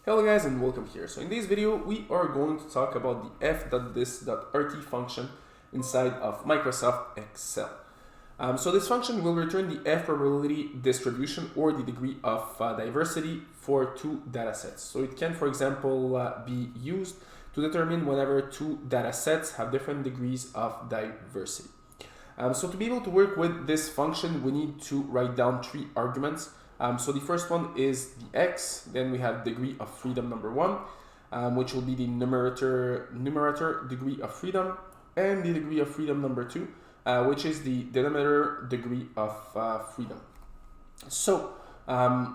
Hello guys and welcome here. So in this video we are going to talk about the F.DIST function inside of Microsoft Excel. So this function will return the F probability distribution or the degree of diversity for two data sets. So it can, for example, be used to determine whenever two data sets have different degrees of diversity. So to be able to work with this function, we need to write down three arguments. So the first one is the x, then we have degree of freedom number 1, which will be the numerator degree of freedom, and the degree of freedom number 2, which is the denominator degree of freedom. So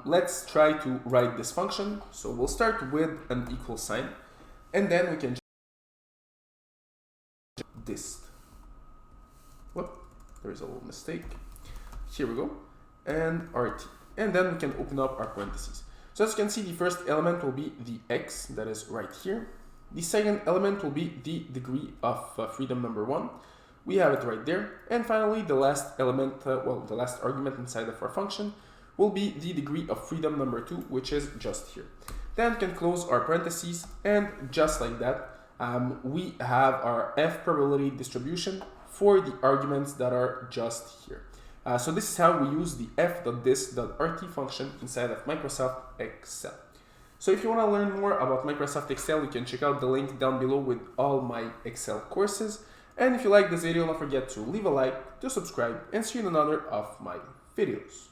let's try to write this function. So we'll start with an equal sign, and then we can dist. Whoop, there's a little mistake. Here we go, and RT. And then we can open up our parentheses. So as you can see, the first element will be the x, that is right here. The second element will be the degree of freedom number 1. We have it right there. And finally, the last element, the last argument inside of our function will be the degree of freedom number 2, which is just here. Then we can close our parentheses, and just like that, we have our F probability distribution for the arguments that are just here. So this is how we use the F.DIST function inside of Microsoft Excel. So if you want to learn more about Microsoft Excel, you can check out the link down below with all my Excel courses. And if you like this video, don't forget to leave a like, to subscribe, and see you in another of my videos.